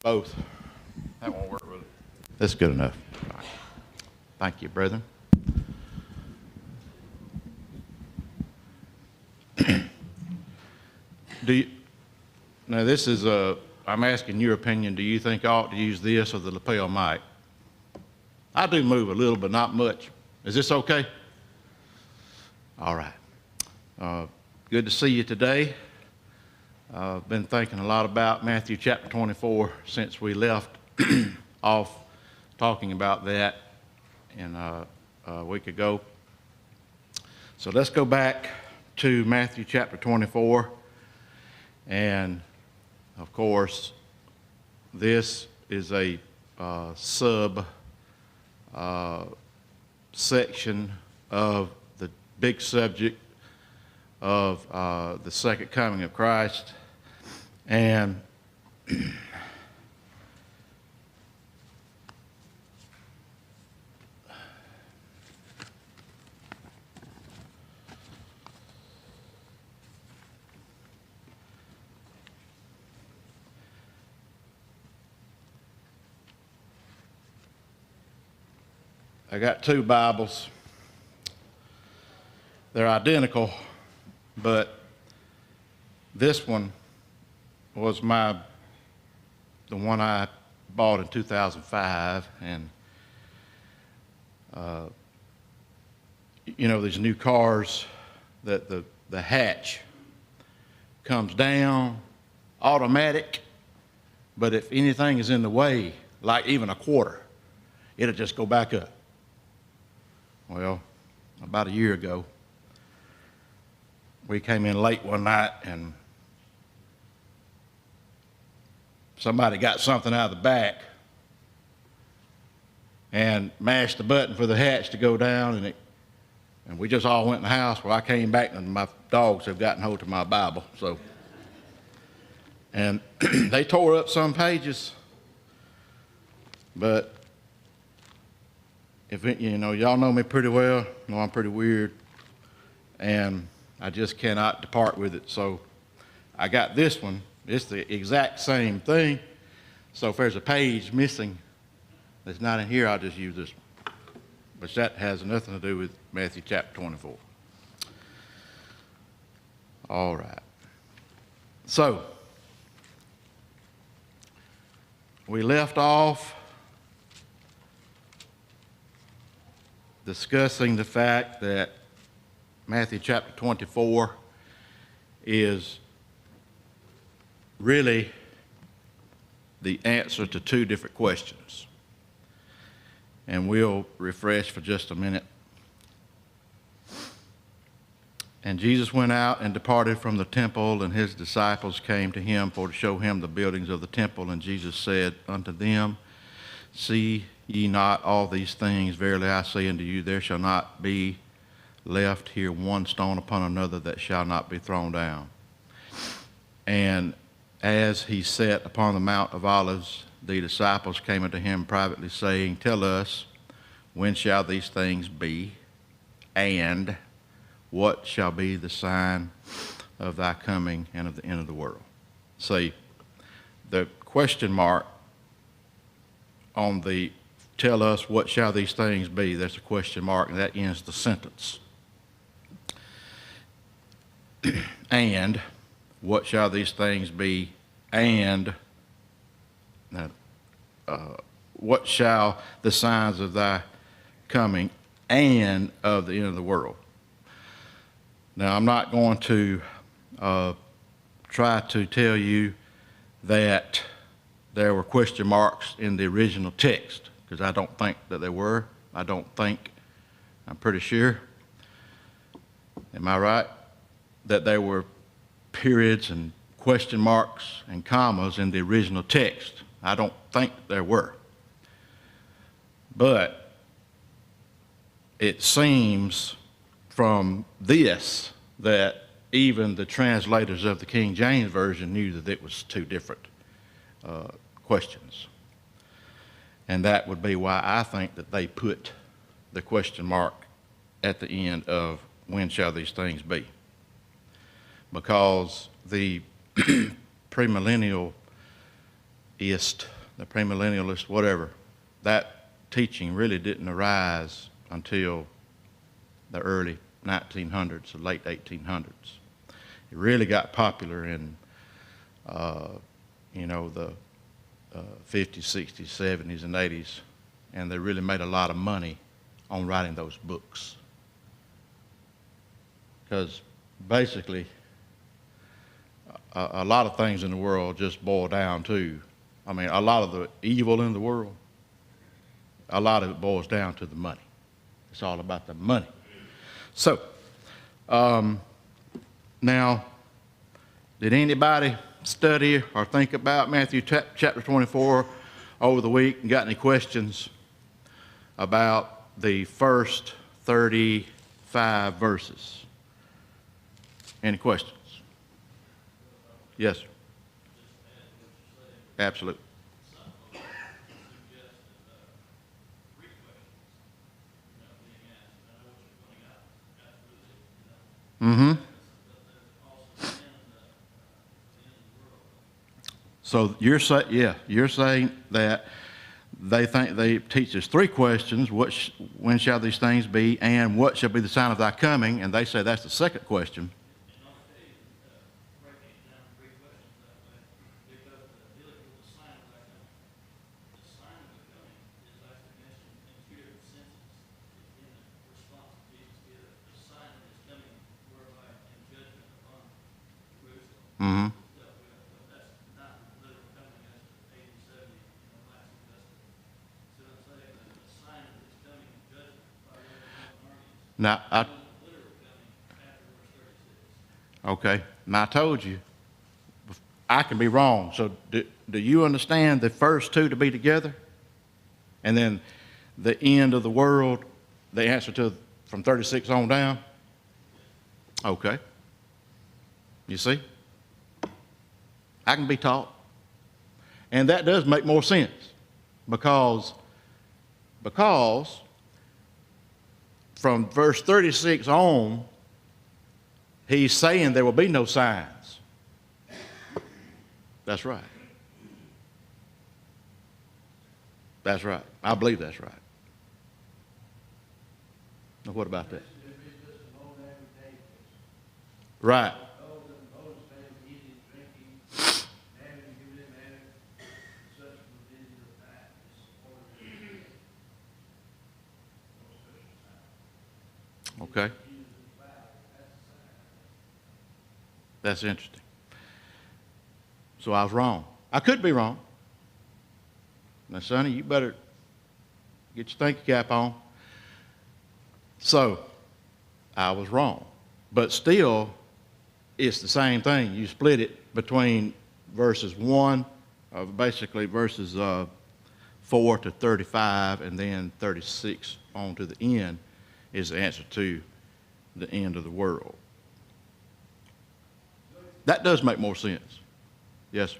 Both. That won't work with it. That's good enough. All right. Thank you, brethren. Now this is I'm asking your opinion. Do you think I ought to use this or the lapel mic? I do move a little, but not much. Is this okay? All right. Good to see you today. I've been thinking a lot about Matthew chapter 24 since we left off talking about that a week ago. So let's go back to Matthew chapter 24. And of course, this is a sub section of the big subject of the second coming of Christ. And I got two Bibles. They're identical, but this one was the one I bought in 2005, and you know, these new cars that the hatch comes down automatic, but if anything is in the way, like even a quarter, it'll just go back up. Well, about a year ago, we came in late one night and somebody got something out of the back and mashed the button for the hatch to go down, and we just all went in the house. Well, I came back and my dogs have gotten hold of my Bible, and they tore up some pages, but y'all know me pretty well, know I'm pretty weird, and I just cannot depart with it. So I got this one. It's the exact same thing. So if there's a page missing that's not in here, I'll just use this one. But that has nothing to do with Matthew chapter 24. All right. So we left off discussing the fact that Matthew chapter 24 is really the answer to two different questions. And we'll refresh for just a minute. And Jesus went out and departed from the temple, and his disciples came to him for to show him the buildings of the temple. And Jesus said unto them, See ye not all these things? Verily I say unto you, there shall not be left here one stone upon another that shall not be thrown down. And as he sat upon the Mount of Olives, the disciples came unto him privately, saying, Tell us, when shall these things be? And what shall be the sign of thy coming and of the end of the world? See, the question mark on the tell us what shall these things be, there's a question mark, and that ends the sentence. And what shall these things be? And what shall the signs of thy coming and of the end of the world? Now, I'm not going to try to tell you that there were question marks in the original text, because I don't think that there were. I'm pretty sure, am I right, that there were periods and question marks and commas in the original text. I don't think there were. But it seems from this that even the translators of the King James Version knew that it was two different questions. And that would be why I think that they put the question mark at the end of when shall these things be. Because the premillennialist the premillennialist, whatever, that teaching really didn't arise until the early 1900s, the late 1800s. It really got popular in, the 50s, 60s, 70s, and 80s, and they really made a lot of money on writing those books. Because basically, a lot of things in the world just boil down to, a lot of the evil in the world, a lot of it boils down to the money. It's all about the money. So, now, did anybody study or think about Matthew chapter 24 over the week and got any questions about the first 35 verses? Any questions? Yes, sir. Absolutely. Mm-hmm. So you're saying that they think they teach us three questions: when shall these things be, and what shall be the sign of thy coming? And they say that's the second question. Mm-hmm. Now, okay. Now, I told you, I can be wrong. So do you understand the first two to be together? And then the end of the world, the answer to from 36 on down? Okay. You see? I can be taught. And that does make more sense because from verse 36 on, he's saying there will be no signs. That's right. That's right. I believe that's right. Now, what about that? Right. Okay. That's interesting. So I was wrong. I could be wrong. Now, Sonny, you better get your thinking cap on. So I was wrong. But still, it's the same thing. You split it between verses 1, basically verses 4 to 35, and then 36 on to the end is the answer to the end of the world. That does make more sense. Yes, sir.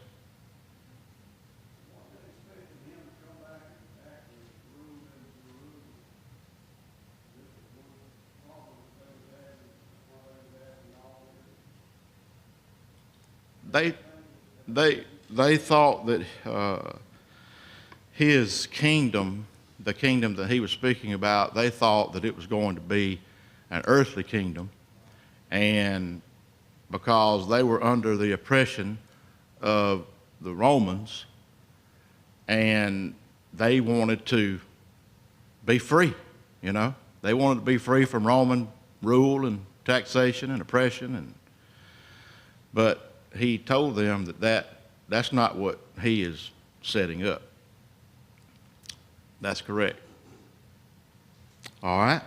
They thought that his kingdom, the kingdom that he was speaking about, they thought that it was going to be an earthly kingdom, and because they were under the oppression of the Romans, and they wanted to be free, you know. They wanted to be free from Roman rule and taxation and oppression, but he told them that's not what he is setting up. That's correct. All right?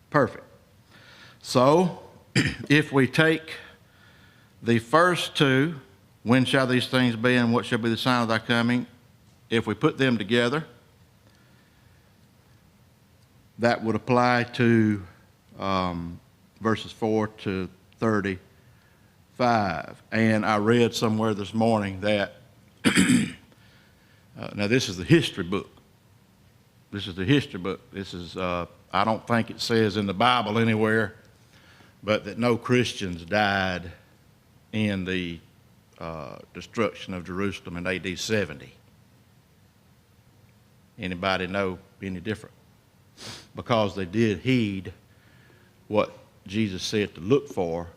Perfect. So, if we take the first two, when shall these things be and what shall be the sign of thy coming, if we put them together, that would apply to verses 4 to 35. And I read somewhere this morning that, now this is the history book. This is the history book. This is, I don't think it says in the Bible anywhere, but that no Christians died in the destruction of Jerusalem in AD 70. Anybody know any different? Because they did heed what Jesus said to look for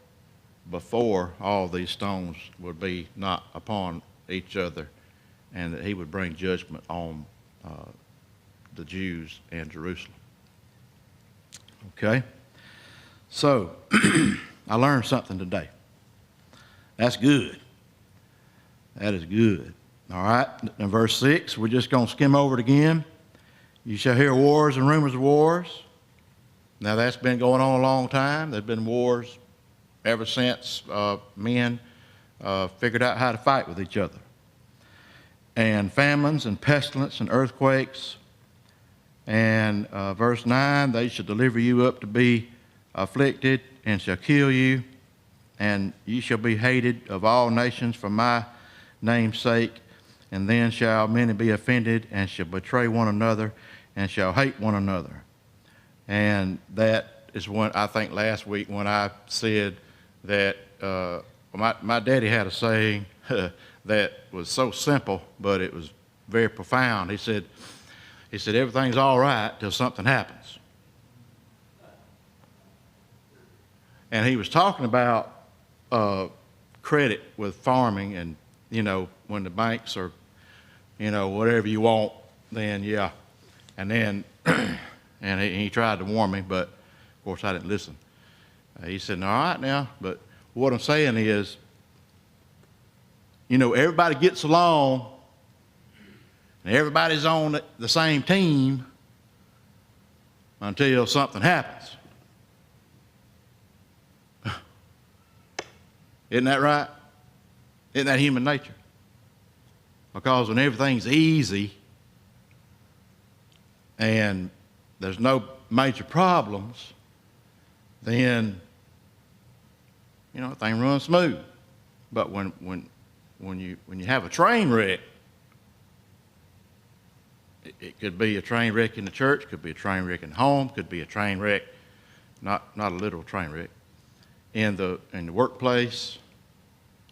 before all these stones would be not upon each other, and that he would bring judgment on the Jews and Jerusalem. Okay? So, I learned something today. That's good. That is good. All right? In verse 6, we're just going to skim over it again. You shall hear wars and rumors of wars. Now, that's been going on a long time. There's been wars ever since men figured out how to fight with each other. And famines and pestilence and earthquakes. And verse 9, they shall deliver you up to be afflicted and shall kill you. And ye shall be hated of all nations for my name's sake. And then shall many be offended and shall betray one another and shall hate one another. And that is when, I think last week when I said that my daddy had a saying that was so simple, but it was very profound. He said, everything's all right till something happens. And he was talking about credit with farming, and, when the banks are, whatever you want, then yeah. And then, and he tried to warn me, but of course I didn't listen. He said, all right now, but what I'm saying is, everybody gets along and everybody's on the same team until something happens. Isn't that right? Isn't that human nature? Because when everything's easy and there's no major problems, then thing runs smooth. But when you have a train wreck, it could be a train wreck in the church, could be a train wreck in home, could be a train wreck, not a literal train wreck, in the workplace.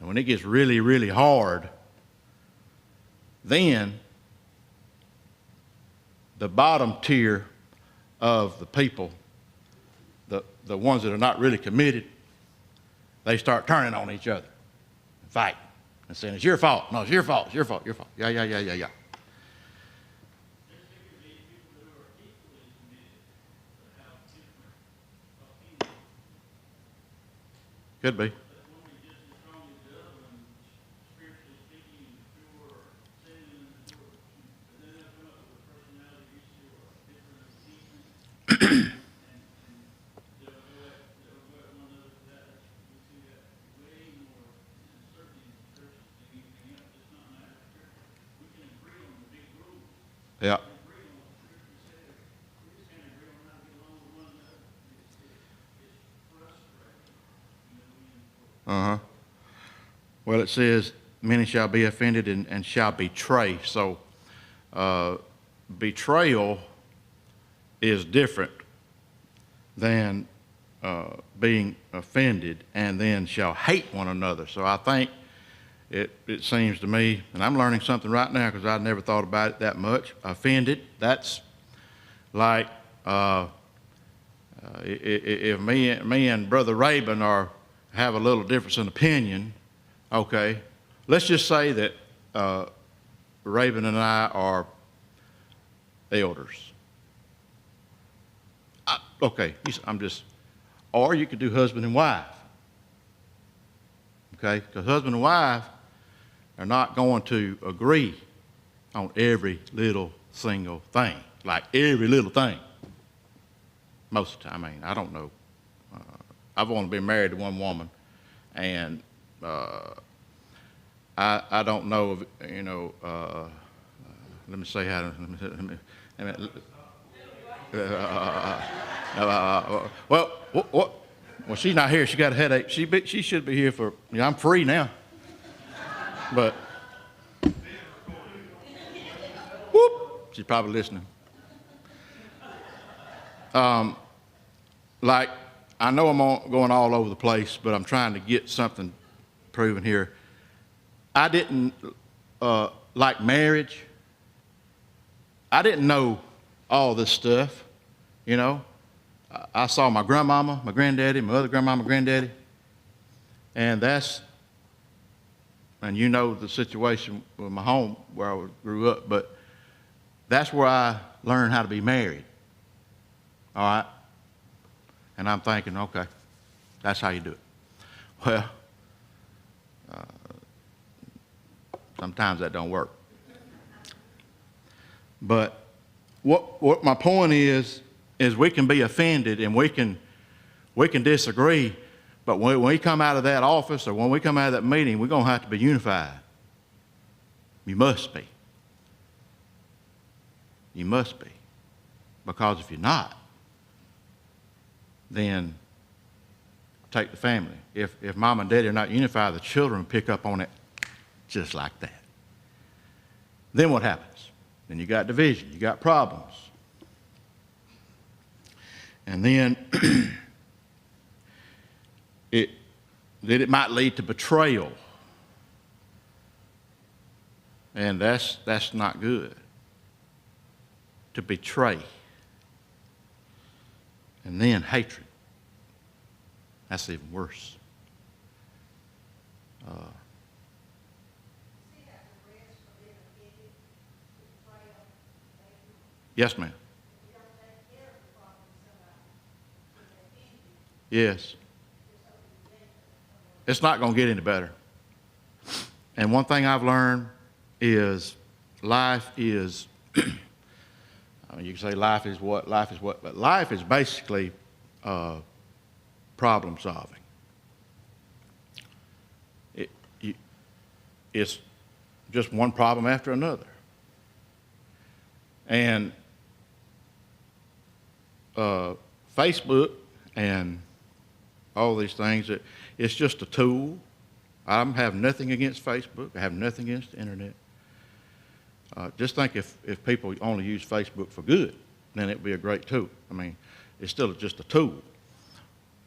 And when it gets really, really hard, then the bottom tier of the people, the ones that are not really committed, they start turning on each other and fighting and saying, it's your fault. No, it's your fault. It's your fault. Your fault. Yeah. Could be. Yeah. Well, it says, many shall be offended and shall betray. So, betrayal is different than being offended, and then shall hate one another. So I think it seems to me, and I'm learning something right now because I never thought about it that much. Offended, that's like if me and Brother Rabin have a little difference in opinion, okay, let's just say that Rabin and I are elders. Or you could do husband and wife, okay, because husband and wife are not going to agree on every little single thing, like every little thing. Most of the time, I don't know. I've only been married to one woman, and I don't know if, let me say how to, well, she's not here. She got a headache. She should be here for, I'm free now. But, whoop, she's probably listening. Like, I know I'm going all over the place, but I'm trying to get something proven here. I didn't like marriage. I didn't know all this stuff, you know. I saw my grandmama, my granddaddy, my other grandmama, granddaddy, and and you know the situation with my home where I grew up, but that's where I learned how to be married, all right? And I'm thinking, okay, that's how you do it. Well, sometimes that don't work. But what my point is we can be offended and we can disagree, but when we come out of that office or when we come out of that meeting, we're going to have to be unified. You must be. You must be. Because if you're not, then take the family. If mom and daddy are not unified, the children pick up on it just like that. Then what happens? Then you got division, you got problems. And then it might lead to betrayal. And that's not good. To betray. And then hatred. That's even worse. Yes, ma'am. Yes. It's not going to get any better. And one thing I've learned is life is, I mean, you can say life is what, but life is basically problem solving. It's just one problem after another. And Facebook and all these things, it's just a tool. I have nothing against Facebook. I have nothing against the internet. Just think if people only use Facebook for good, then it'd be a great tool. I mean, it's still just a tool.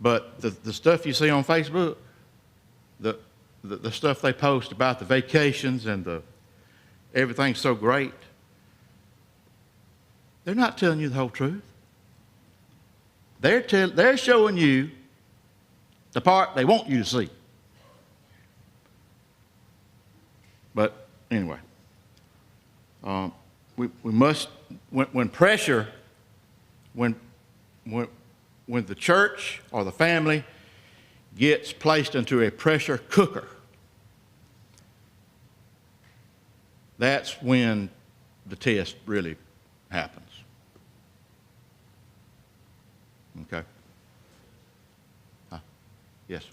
But the stuff you see on Facebook, the stuff they post about the vacations and everything's so great, they're not telling you the whole truth. They're showing you the part they want you to see. But anyway, we must, when pressure, when the church or the family gets placed into a pressure cooker, that's when the test really happens. Okay? Yes.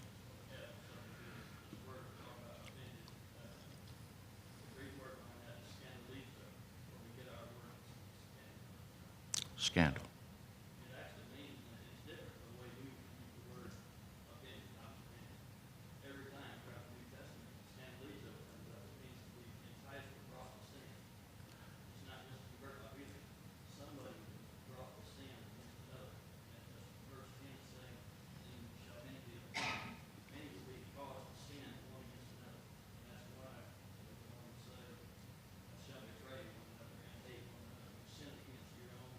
Scandal. It actually means that it's different the way we use the word opinion, not opinion. Every time throughout the New Testament, scandalizo comes up, it means to be enticed or brought to sin. It's not just to convert like either. Somebody brought the sin against another. And that's verse 10 saying, "And shall many be upon many will be caused to sin one against another." And that's why the one say, "Shall betray one another and hate one another, sin against your own."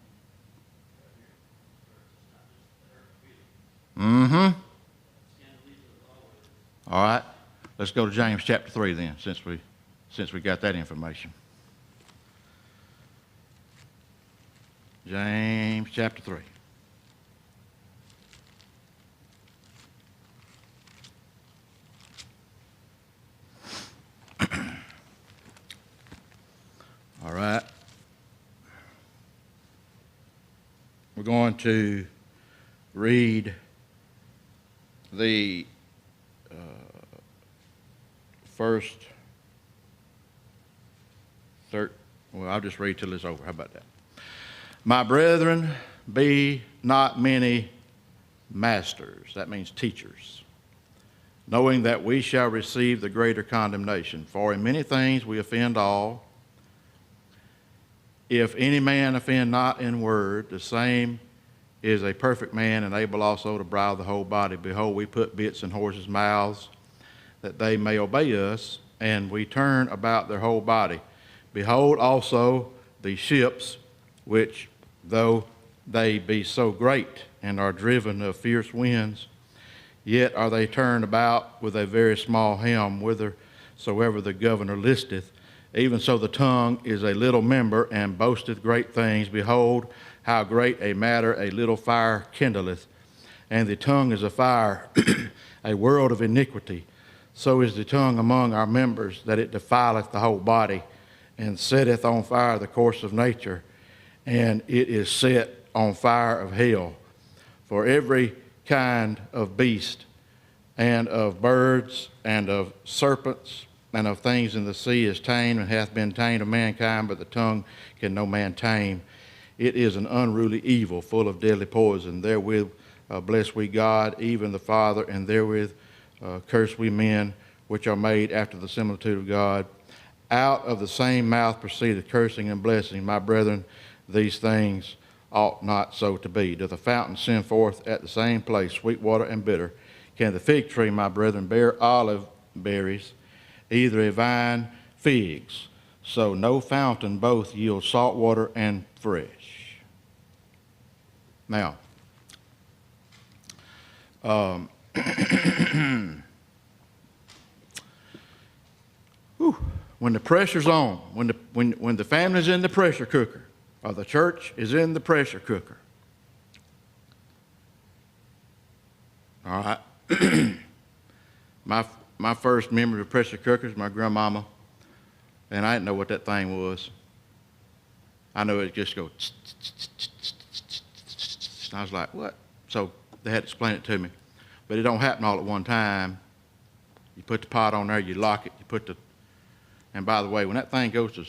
Mm-hmm. All right. Let's go to James chapter 3 then, since we got that information. James chapter 3. All right. We're going to read the I'll just read till it's over. How about that? My brethren, be not many masters. That means teachers, knowing that we shall receive the greater condemnation. For in many things we offend all. If any man offend not in word, the same is a perfect man and able also to bridle the whole body. Behold, we put bits in horses' mouths that they may obey us, and we turn about their whole body. Behold also the ships which, though they be so great and are driven of fierce winds, yet are they turned about with a very small helm, whithersoever the governor listeth. Even so the tongue is a little member, and boasteth great things. Behold, how great a matter a little fire kindleth. And the tongue is a fire, a world of iniquity. So is the tongue among our members, that it defileth the whole body, and setteth on fire the course of nature, and it is set on fire of hell. For every kind of beast, and of birds, and of serpents, and of things in the sea is tamed, and hath been tamed of mankind, but the tongue can no man tame. It is an unruly evil, full of deadly poison. Therewith bless we God, even the Father, and therewith curse we men, which are made after the similitude of God. Out of the same mouth proceedeth cursing and blessing. My brethren, these things ought not so to be. Doth a fountain send forth at the same place sweet water and bitter? Can the fig tree, my brethren, bear olive berries, either a vine figs? So no fountain both yield salt water and fresh. Now, when the pressure's on, when the family's in the pressure cooker, or the church is in the pressure cooker, all right. My first memory of pressure cookers, my grandmama, and I didn't know what that thing was. I know it just goes, and I was like, what? So they had to explain it to me. But it don't happen all at one time. You put the pot on there, you lock it, and by the way, when that thing goes to,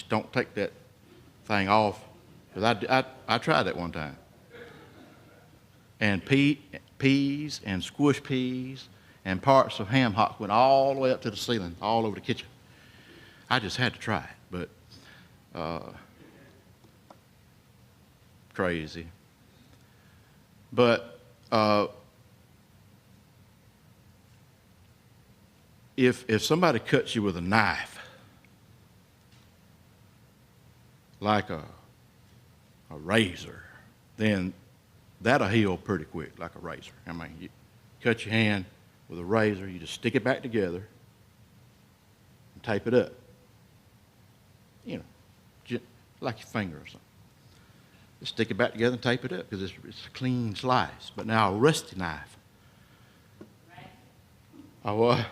don't take that thing off, because I tried that one time. And peas and squish peas and parts of ham hocks went all the way up to the ceiling, all over the kitchen. I just had to try it, but crazy. But if somebody cuts you with a knife, like a razor, then that'll heal pretty quick, like a razor. I mean, you cut your hand with a razor, you just stick it back together and tape it up. You know, like your finger or something. Just stick it back together and tape it up because it's a clean slice. But now a rusty knife. A what?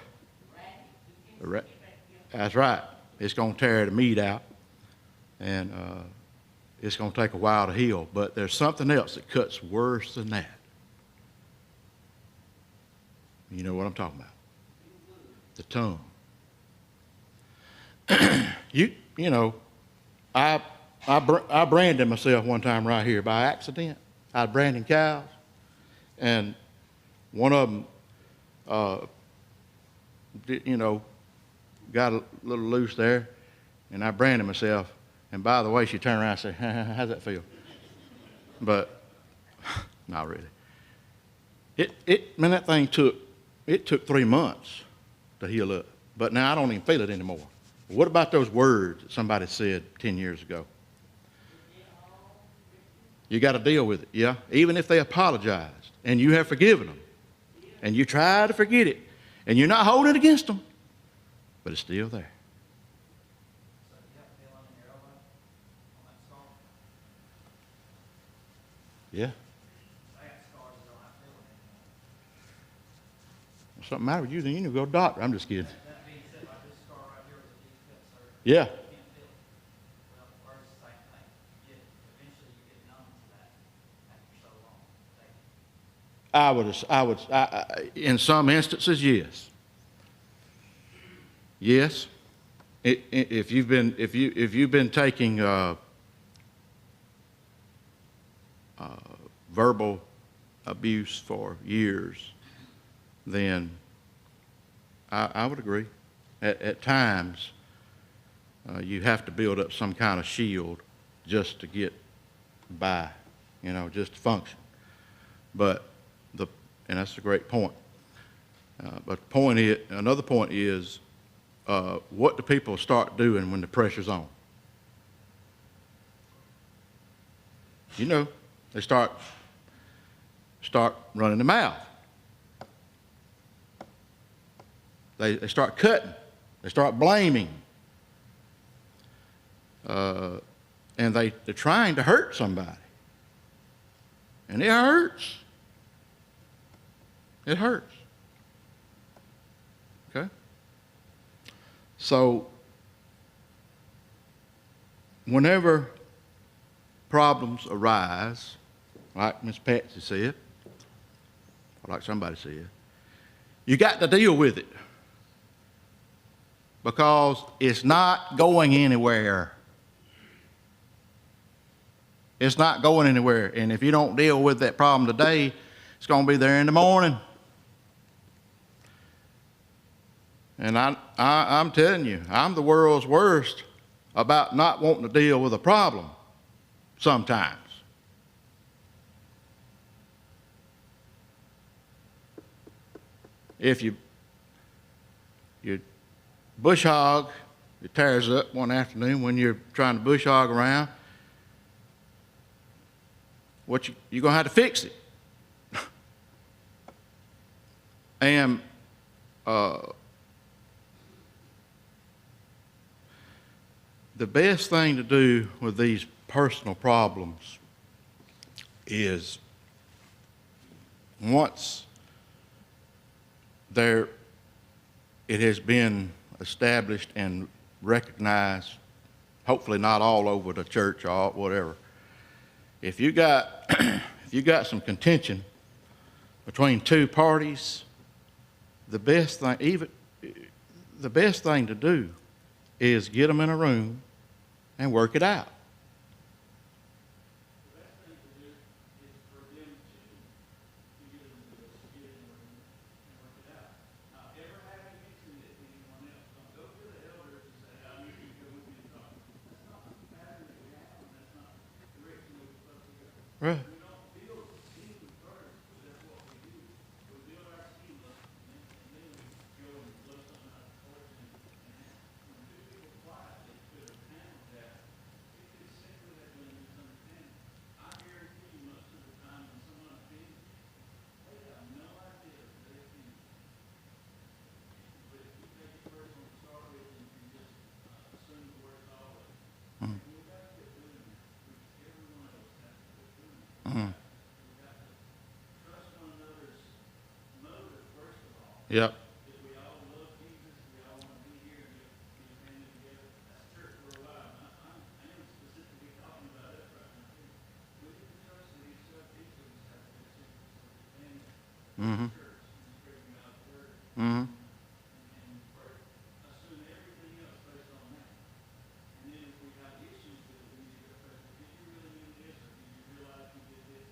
That's right. It's going to tear the meat out, and it's going to take a while to heal. But there's something else that cuts worse than that. You know what I'm talking about? The tongue. You know, I branded myself one time right here by accident. I was branding cows, and one of them, you know, got a little loose there, and I branded myself. And by the way, she turned around and said, how's that feel? But not really. Man, that thing took 3 months to heal up. But now I don't even feel it anymore. What about those words that somebody said 10 years ago? You got to deal with it, yeah? Even if they apologized and you have forgiven them and you try to forget it and you're not holding it against them, but it's still there. Yeah. If something matter with you, then you need to go to the doctor. I'm just kidding. Yeah. In some instances, yes. Yes. If you've been taking verbal abuse for years, then I would agree. At times, you have to build up some kind of shield just to get by, you know, just to function. But and that's a great point. But another point is, what do people start doing when the pressure's on? You know, they start running their mouth. They start cutting. They start blaming. And they're trying to hurt somebody. And it hurts. It hurts. Okay? So, whenever problems arise, like Miss Patsy said, or like somebody said, you got to deal with it, because it's not going anywhere. It's not going anywhere. And if you don't deal with that problem today, it's going to be there in the morning. And I'm telling you, I'm the world's worst about not wanting to deal with a problem sometimes. If you bush hog, it tears up one afternoon when you're trying to bush hog around, you're going to have to fix it. And the best thing to do with these personal problems is, once it has been established and recognized, hopefully not all over the church or whatever, if you got some contention between two parties, the best thing to do is get them in a room and work it out. The best thing to do is for them to get in the room and work it out. Now, ever having mentioned it to anyone else, don't go to the elders and say, I need you to go with me and talk. That's not the pattern that we have, and that's not the direction we're supposed to go. Right. We don't build the team first, but that's what we do. We build our team up, and then we go and blow something out of proportion. And when two people quiet, they could have handled that. It could simply have been a misunderstanding. I guarantee you, most of the time when someone offends you, they have no idea that they offended you. But if you take it personal to start with and just assume the worst always, we've got to quit doing that. Every one of us has to quit doing that. Mm-hmm. We've got to trust one another's motive, first of all. Yep. If we all love Jesus, we all want to be here and be a family together, that's church worldwide. I am specifically talking about us right now, too. We need to trust that each of us have to be family, Mm-hmm. church, and spreading God's word. Mm-hmm. And first, assume everything else based on that. And then if we have issues with it, we need to go first. Did you really mean this, or did you realize you did this?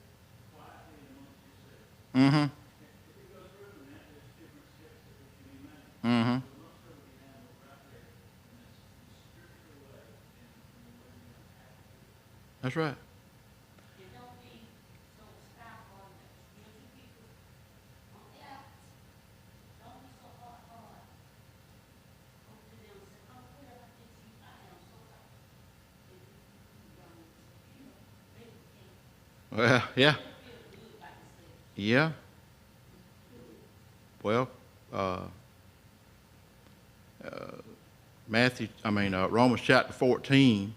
Quietly and amongst yourselves. Mm-hmm. If it goes further than that, there's different steps that we can be made. Mm-hmm. But most of it we handle right there, and that's the scriptural way and the way we don't have to do it. That's right. You don't be so stuck on the guilty people on that. Don't be so hard. Go to them and say, oh, whatever I did to you, I am so sorry. They can't Well, yeah. feel good like I said. Yeah. Well, Romans chapter 14,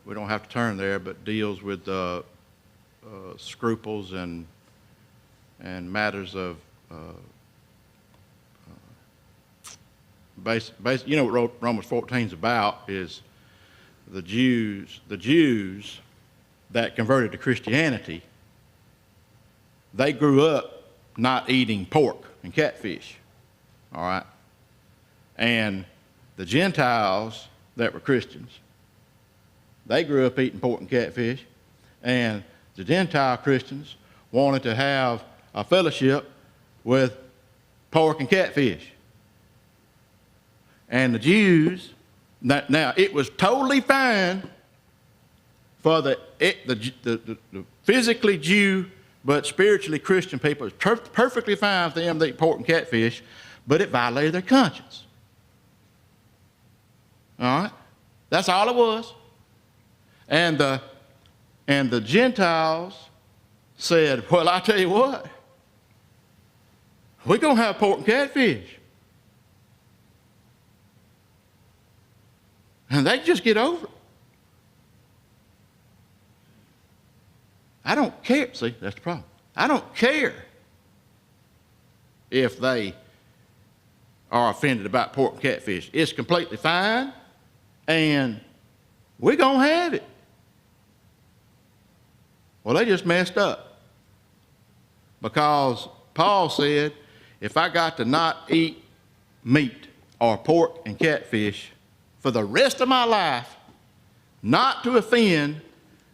we don't have to turn there, but deals with scruples and matters of you know what Romans 14 is about is the Jews that converted to Christianity. They grew up not eating pork and catfish, all right? And the Gentiles that were Christians, they grew up eating pork and catfish, and the Gentile Christians wanted to have a fellowship with pork and catfish. And the Jews, now it was totally fine for the physically Jew but spiritually Christian people. It's perfectly fine for them to eat pork and catfish, but it violated their conscience. All right? That's all it was. And the And the Gentiles said, well, I tell you what, we're going to have pork and catfish. And they just get over it. I don't care. See, that's the problem. I don't care if they are offended about pork and catfish. It's completely fine, and we're going to have it. Well, they just messed up. Because Paul said, if I got to not eat meat or pork and catfish for the rest of my life, not to offend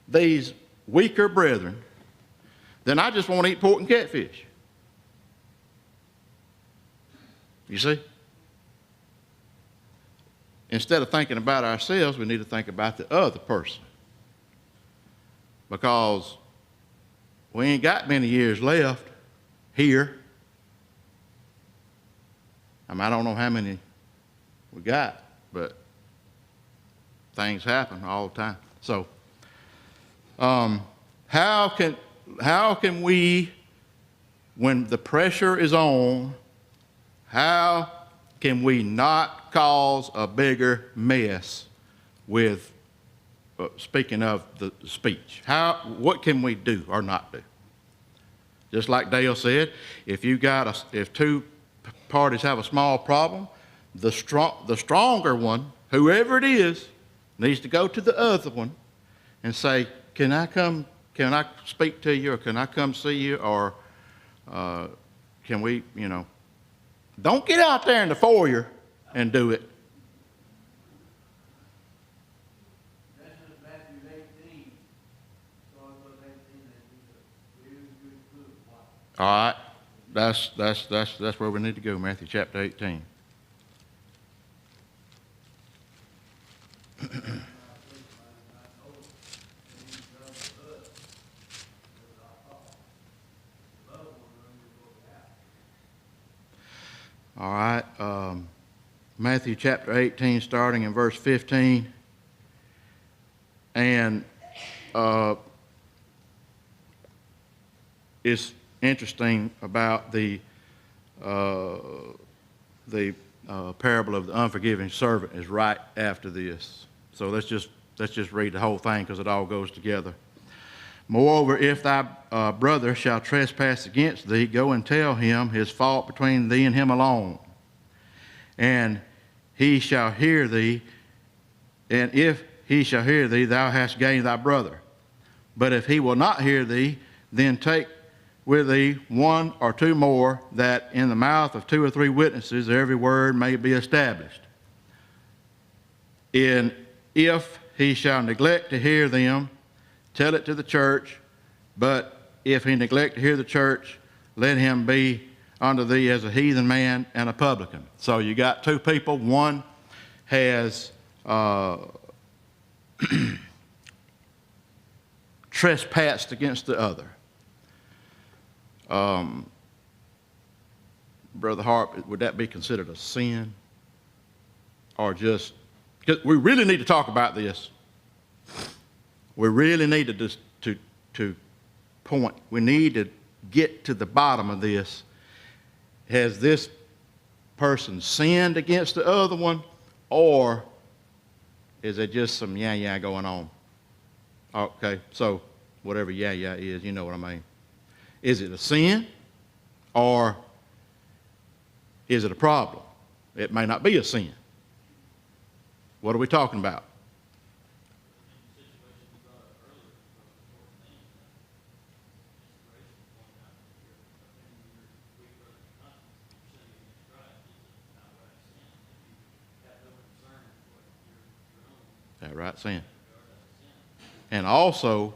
these weaker brethren, then I just want to eat pork and catfish. You see? Instead of thinking about ourselves, we need to think about the other person. Because we ain't got many years left here. I mean, I don't know how many we got, but things happen all the time. So, how can we, when the pressure is on, how can we not cause a bigger mess with, speaking of the speech? What can we do or not do? Just like Dale said, if two parties have a small problem, the stronger one, whoever it is, needs to go to the other one and say, can I speak to you, or can I come see you, or can we, don't get out there in the foyer and do it. That's in Matthew 18, starting with 18, and here's a good clue. All right, that's where we need to go, Matthew chapter 18. All right, Matthew chapter 18, starting in verse 15. And it's interesting about the parable of the unforgiving servant is right after this. So let's just read the whole thing, because it all goes together. Moreover, if thy brother shall trespass against thee, go and tell him his fault between thee and him alone. And he shall hear thee, and if he shall hear thee, thou hast gained thy brother. But if he will not hear thee, then take with thee one or two more, that in the mouth of two or three witnesses every word may be established. And if he shall neglect to hear them, tell it to the church. But if he neglect to hear the church, let him be unto thee as a heathen man and a publican. So you got two people. One has trespassed against the other. Brother Harp, would that be considered a sin? Or just, because we really need to talk about this. We really need to point. We need to get to the bottom of this. Has this person sinned against the other one, or is there just some yeah going on? Okay, so whatever yeah is, you know what I mean. Is it a sin, or is it a problem? It may not be a sin. What are we talking about? That right, sin. And also,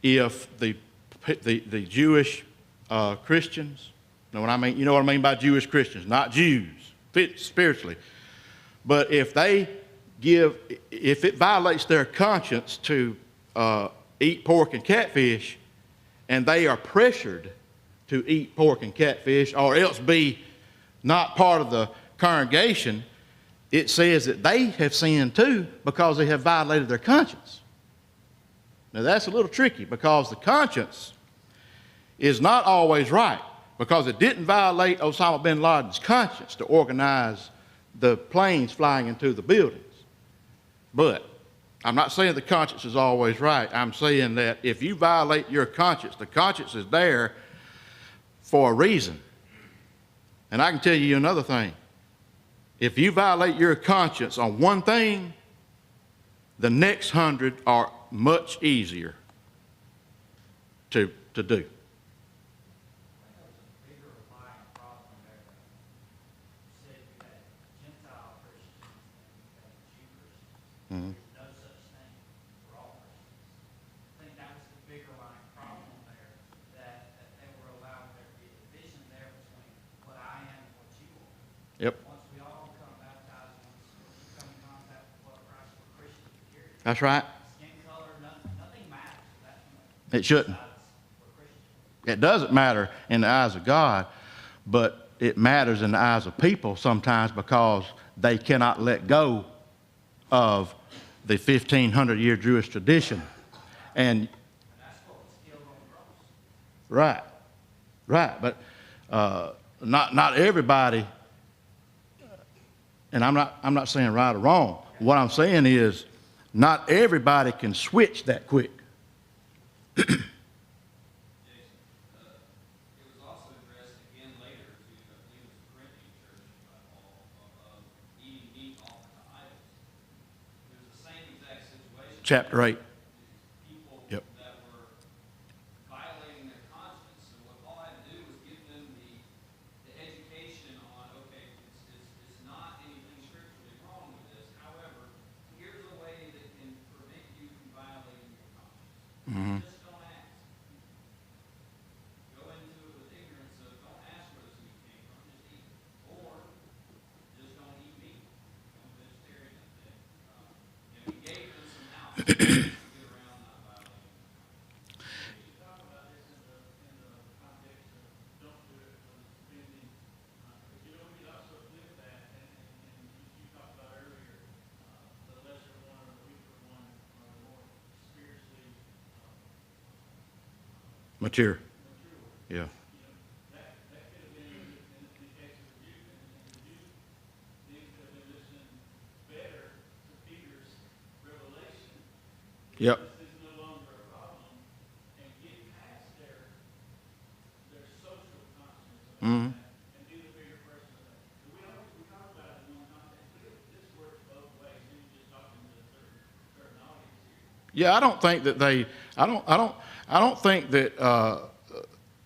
if the Jewish Christians, know what I mean? You know what I mean by Jewish Christians, not Jews, spiritually. But if it violates their conscience to eat pork and catfish, and they are pressured to eat pork and catfish, or else be not part of the congregation, it says that they have sinned too, because they have violated their conscience. Now that's a little tricky because the conscience is not always right, because it didn't violate Osama bin Laden's conscience to organize the planes flying into the buildings. But I'm not saying the conscience is always right. I'm saying that if you violate your conscience, the conscience is there for a reason. And I can tell you another thing. If you violate your conscience on one thing, the next 100 are much easier to do. Mm-hmm. No such thing for all Christians. I think that was the bigger line problem there, that they were allowing there to be a division there between what I am and what you are. Yep, Once we all become baptized, once we come in contact with what Christ for Christians, period. that's right. Skin color, nothing matters at that point. It shouldn't. We're Christians. It doesn't matter in the eyes of God, but it matters in the eyes of people sometimes because they cannot let go of the 1,500-year Jewish tradition. And that's what was killed on the cross. right, but not everybody, and I'm not saying right or wrong. What I'm saying is not everybody can switch that quick. Jason, it was also addressed again later to, I believe it was the Corinthian church by Paul, of eating meat offered to idols. It was the same exact situation. Chapter 8. People Yep. that were violating their conscience. So what Paul had to do was give them the education on, okay, it's not anything scripturally wrong with this. However, here's a way that can prevent you from violating your conscience. Mm-hmm. Just don't ask. Go into it with ignorance of don't ask where this meat came from, just eat it. Or just don't eat meat. Don't vegetarian that day. And he gave them some outlets to get around not violating. You talk about this in the context of don't do it when it's offending. But you know, we could also flip that, and you talked about earlier, the lesser one or the weaker one, or the more spiritually Mature. mature. Yeah. That could have been in the case of the Jews, and the Jews then could have been listening better to Peter's revelation. Yep. This is no longer a problem, and get past their social consciousness about Mm-hmm. that, and be the bigger person of that. We talk about it in one context, but this works both ways. You're just talking to a certain audience here. Yeah, I don't think that I don't think that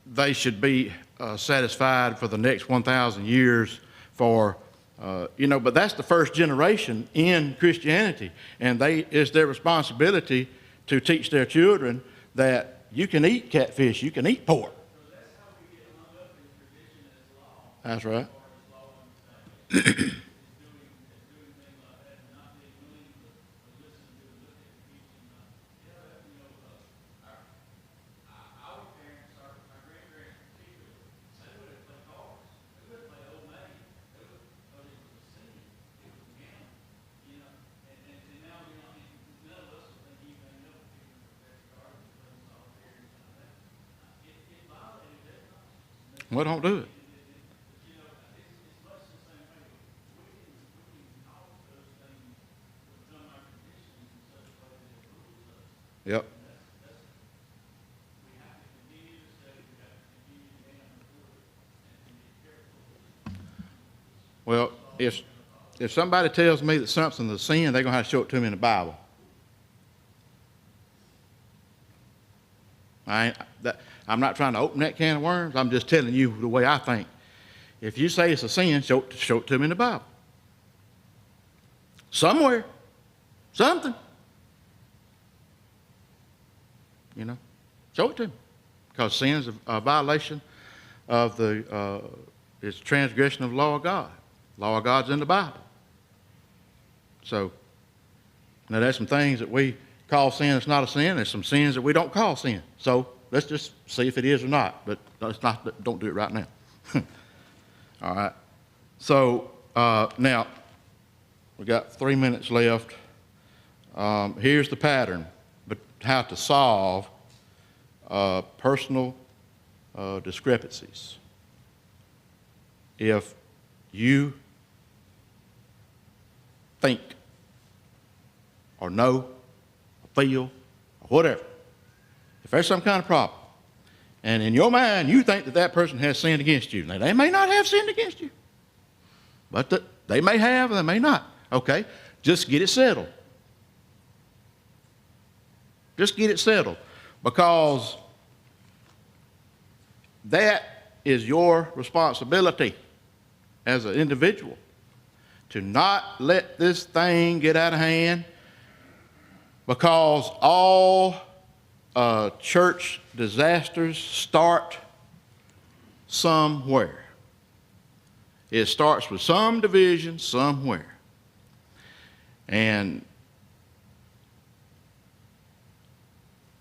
they should be satisfied for the next 1,000 years for, but that's the first generation in Christianity. And it's their responsibility to teach their children that you can eat catfish, you can eat pork. So that's how we get hung up in tradition as law. That's right. As law and is doing things like that, and not being willing to listen to and look at the teaching. Our parents, our grandparents particularly, they would have played cards. They would have played old maid. They would have thought it was a sin. It was a gambling. And now none of us will think anything of it. People that cards and playing solitaire and stuff like that. It violated their conscience. Well, don't do it. But it's much the same way. We can cause those things to become our traditions in such a way that it rules us. Yep. We have to continue to study, we have to continue to gain authority, and be careful. Well, if somebody tells me that something's a sin, they're going to have to show it to me in the Bible. I'm not trying to open that can of worms. I'm just telling you the way I think. If you say it's a sin, show it to me in the Bible. Somewhere. Something. Show it to me. Because sin is a violation of it's transgression of the law of God. Law of God's in the Bible. So, now there's some things that we call sin that's not a sin. There's some sins that we don't call sin. So, let's just see if it is or not. But don't do it right now. All right. So, now, we got 3 minutes left. Here's the pattern. But to solve personal discrepancies. If you think or know or feel or whatever, if there's some kind of problem, and in your mind you think that that person has sinned against you, now they may not have sinned against you, but they may have or they may not. Okay, just get it settled. Just get it settled, because that is your responsibility as an individual, to not let this thing get out of hand, because all church disasters start somewhere. It starts with some division somewhere. And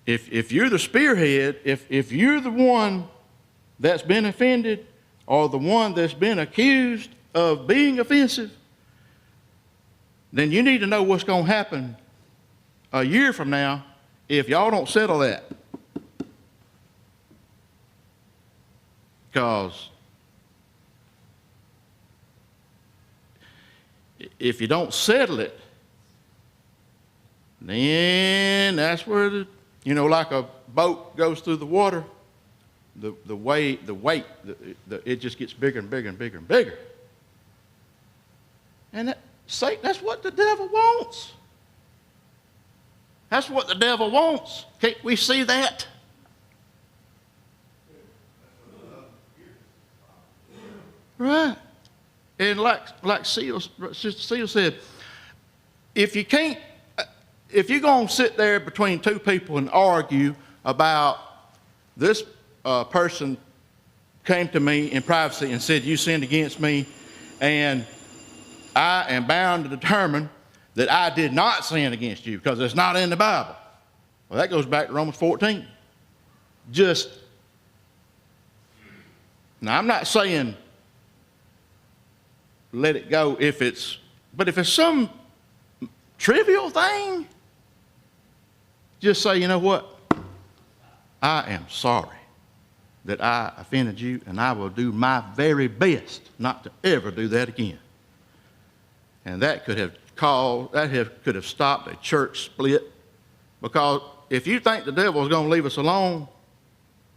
if you're the spearhead, if you're the one that's been offended or the one that's been accused of being offensive, then you need to know what's going to happen a year from now if y'all don't settle that. Because if you don't settle it, then that's where like a boat goes through the water, the weight, it just gets bigger and bigger and bigger and bigger. And Satan, that's what the devil wants. That's what the devil wants. Can't we see that? Right. And like Sister Seal said, if you're going to sit there between two people and argue about this person came to me in privacy and said, you sinned against me, and I am bound to determine that I did not sin against you because it's not in the Bible. Well, that goes back to Romans 14. Now I'm not saying let it go but if it's some trivial thing, just say, you know what? I am sorry that I offended you, and I will do my very best not to ever do that again. And that could have stopped a church split, because if you think the devil is going to leave us alone,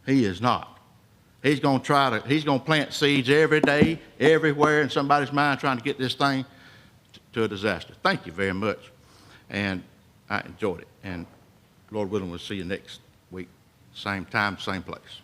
he is not. He's going to plant seeds every day, everywhere in somebody's mind, trying to get this thing to a disaster. Thank you very much. And I enjoyed it. And Lord willing, we'll see you next week. Same time, same place.